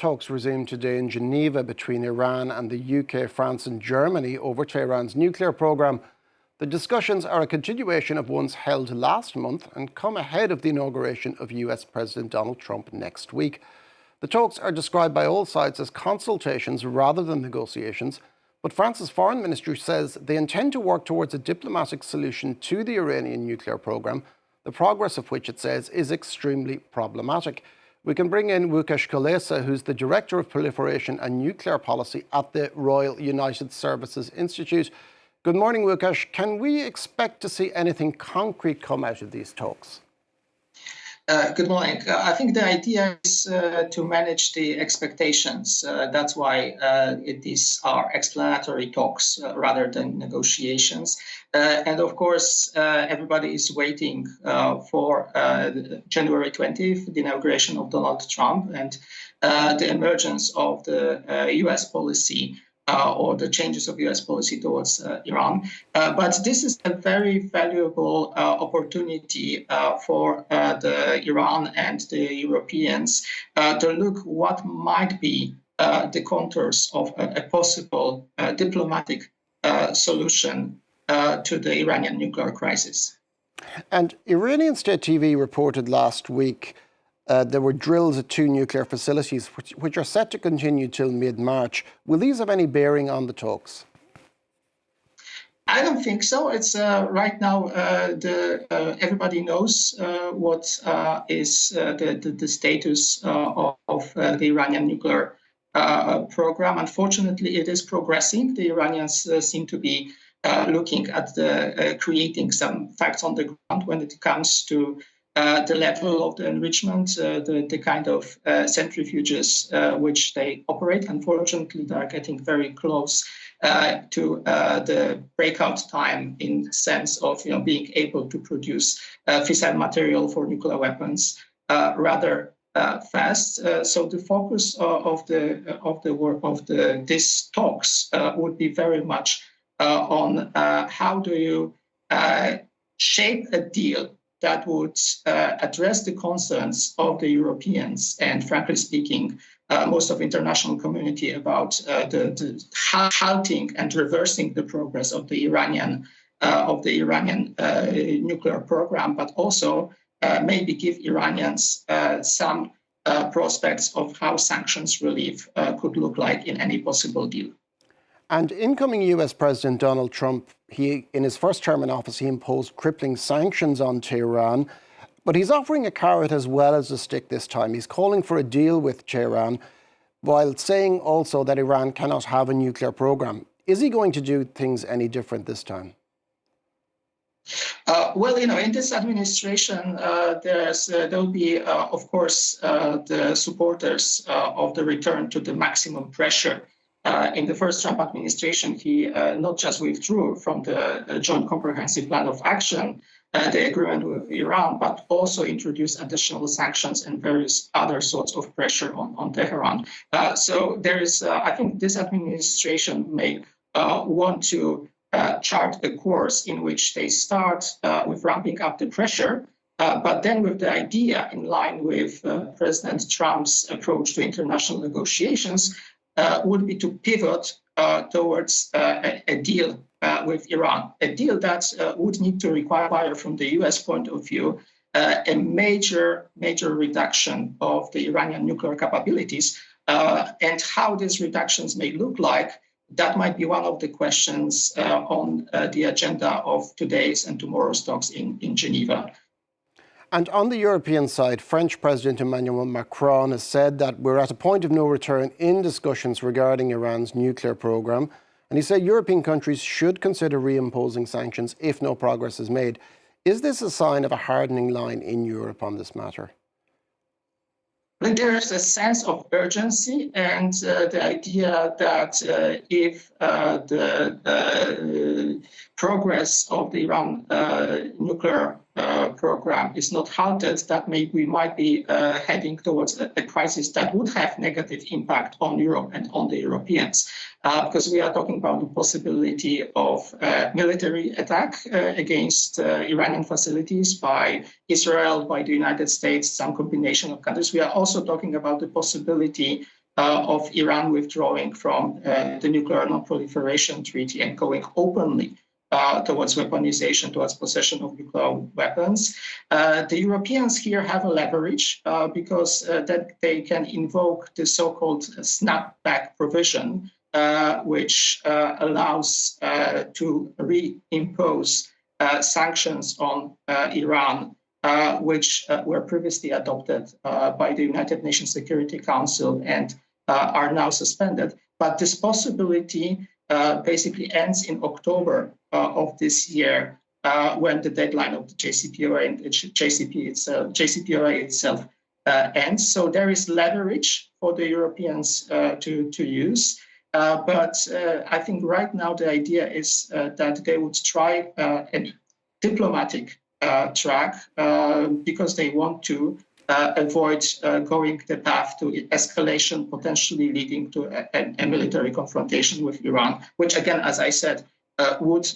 Talks resumed today in Geneva between Iran and the UK, France and Germany over Tehran's nuclear programme. The discussions are a continuation of ones held last month and come ahead of the inauguration of US President Donald Trump next week. The talks are described by all sides as consultations rather than negotiations, but France's foreign ministry says they intend to work towards a diplomatic solution to the Iranian nuclear programme, the progress of which it says is extremely problematic. We can bring in Lukasz Kulesa, who's the Director of Proliferation and Nuclear Policy at the Royal United Services Institute. Good morning, Lukasz. Can we expect to see anything concrete come out of these talks? Good morning. I think the idea is to manage the expectations. That's why these are explanatory talks rather than negotiations. And of course, everybody is waiting for January 20th, the inauguration of Donald Trump and the emergence of the US policy or the changes of US policy towards Iran. But this is a very valuable opportunity for the Iran and the Europeans to look what might be the contours of a possible diplomatic solution to the Iranian nuclear crisis. And Iranian state TV reported last week there were drills at two nuclear facilities which are set to continue till mid-March. Will these have any bearing on the talks? I don't think so. It's right now, everybody knows what is the status of the Iranian nuclear program. Unfortunately, it is progressing. The Iranians seem to be looking at creating some facts on the ground when it comes to the level of the enrichment, the kind of centrifuges which they operate. Unfortunately, they are getting very close to the breakout time in the sense of being able to produce fissile material for nuclear weapons rather fast. So the focus of the work of these talks would be very much on how do you shape a deal that would address the concerns of the Europeans and, frankly speaking, most of the international community about the halting and reversing the progress of the Iranian nuclear program, but also maybe give Iranians some prospects of how sanctions relief could look like in any possible deal. And incoming US President Donald Trump, in his first term in office, he imposed crippling sanctions on Tehran, but he's offering a carrot as well as a stick this time. He's calling for a deal with Tehran, while saying also that Iran cannot have a nuclear program. Is he going to do things any different this time? Well, in this administration, there will be, of course, the supporters of the return to the maximum pressure. In the first Trump administration, he not just withdrew from the Joint Comprehensive Plan of Action, the agreement with Iran, but also introduced additional sanctions and various other sorts of pressure on Tehran. So there is, I think this administration may want to chart a course in which they start with ramping up the pressure, but then with the idea in line with President Trump's approach to international negotiations, would be to pivot towards a deal with Iran, a deal that would need to require, from the US point of view, a major reduction of the Iranian nuclear capabilities, and how these reductions may look like. That might be one of the questions on the agenda of today's and tomorrow's talks in Geneva. And on the European side, French President Emmanuel Macron has said that we're at a point of no return in discussions regarding Iran's nuclear program. And he said European countries should consider reimposing sanctions if no progress is made. Is this a sign of a hardening line in Europe on this matter? There is a sense of urgency and the idea that if the progress of the Iran nuclear program is not halted, that we might be heading towards a crisis that would have negative impact on Europe and on the Europeans. Because we are talking about the possibility of military attack against Iranian facilities by Israel, by the United States, some combination of countries. We are also talking about the possibility of Iran withdrawing from the Nuclear Non-Proliferation Treaty and going openly towards weaponization, towards possession of nuclear weapons. The Europeans here have a leverage because that they can invoke the so-called snapback provision, which allows to reimpose sanctions on Iran, which were previously adopted by the United Nations Security Council and are now suspended. But this possibility basically ends in October of this year, when the deadline of the JCPOA and JCPOA itself ends. So there is leverage for the Europeans to use. But I think right now the idea is that they would try a diplomatic track because they want to avoid going the path to escalation, potentially leading to a military confrontation with Iran, which again, as I said, would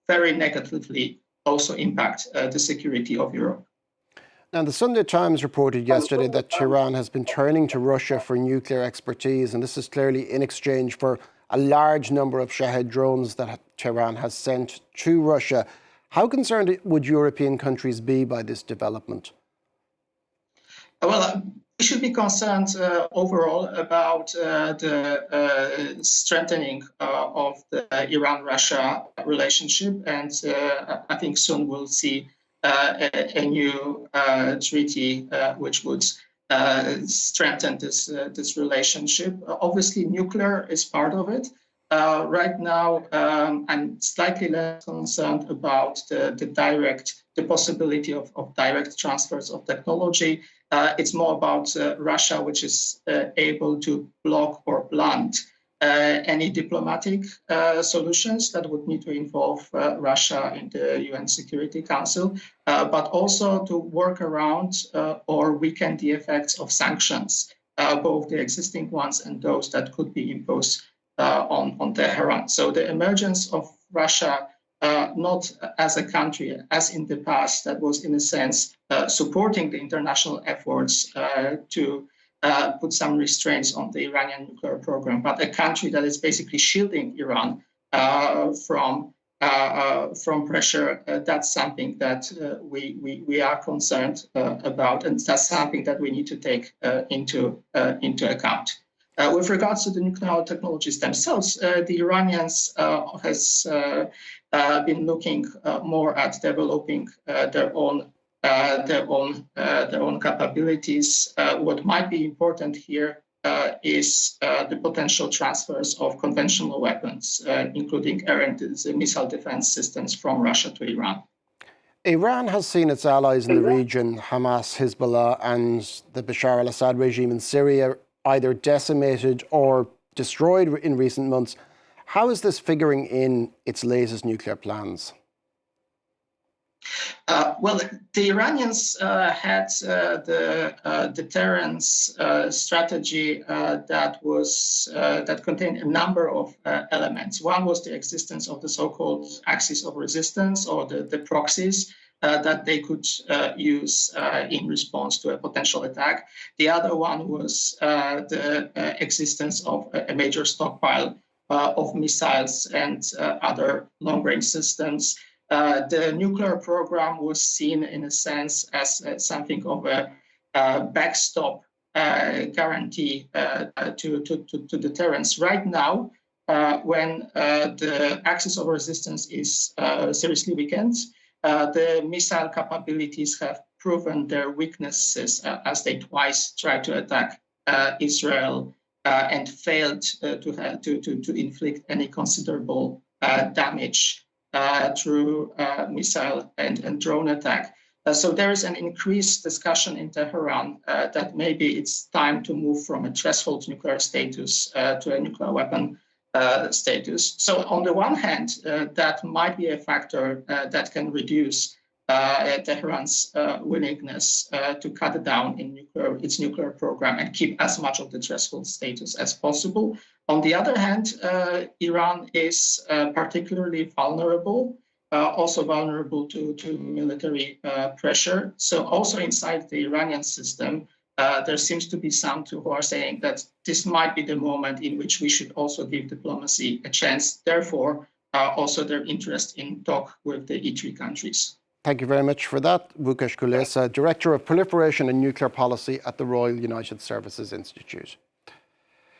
very negatively also impact the security of Europe. Now, the Sunday Times reported yesterday that Tehran has been turning to Russia for nuclear expertise, and this is clearly in exchange for a large number of Shahed drones that Tehran has sent to Russia. How concerned would European countries be by this development? Well, we should be concerned overall about the strengthening of the Iran-Russia relationship, and I think soon we'll see a new treaty which would strengthen this relationship. Obviously, nuclear is part of it. Right now, I'm slightly less concerned about the possibility of direct transfers of technology. It's more about Russia, which is able to block or blunt any diplomatic solutions that would need to involve Russia in the UN Security Council, but also to work around or weaken the effects of sanctions, both the existing ones and those that could be imposed on Tehran. So the emergence of Russia, not as a country, as in the past, that was in a sense supporting the international efforts to put some restraints on the Iranian nuclear program, but a country that is basically shielding Iran from pressure. That's something that we are concerned about, and that's something that we need to take into account. With regards to the nuclear technologies themselves, the Iranians has been looking more at developing their own capabilities. What might be important here is the potential transfers of conventional weapons, including air and missile defense systems from Russia to Iran. Iran has seen its allies in the region, Hamas, Hezbollah, and the Bashar al-Assad regime in Syria, either decimated or destroyed in recent months. How is this figuring in its latest nuclear plans? Well, the Iranians had the deterrence strategy that contained a number of elements. One was the existence of the so-called axis of resistance, or the proxies that they could use in response to a potential attack. The other one was the existence of a major stockpile of missiles and other long-range systems. The nuclear program was seen, in a sense, as something of a backstop guarantee to deterrence. Right now, when the axis of resistance is seriously weakened, the missile capabilities have proven their weaknesses as they twice tried to attack Israel and failed to inflict any considerable damage through missile and drone attack. So there is an increased discussion in Tehran that maybe it's time to move from a threshold nuclear status to a nuclear weapon status. So on the one hand, that might be a factor that can reduce Tehran's willingness to cut down in its nuclear program and keep as much of the threshold status as possible. On the other hand, Iran is particularly vulnerable, also vulnerable to military pressure. So also inside the Iranian system, there seems to be some who are saying that this might be the moment in which we should also give diplomacy a chance. Therefore, also their interest in talk with the E3 countries. Thank you very much for that. Lukasz Kulesa, Director of Proliferation and Nuclear Policy at the Royal United Services Institute.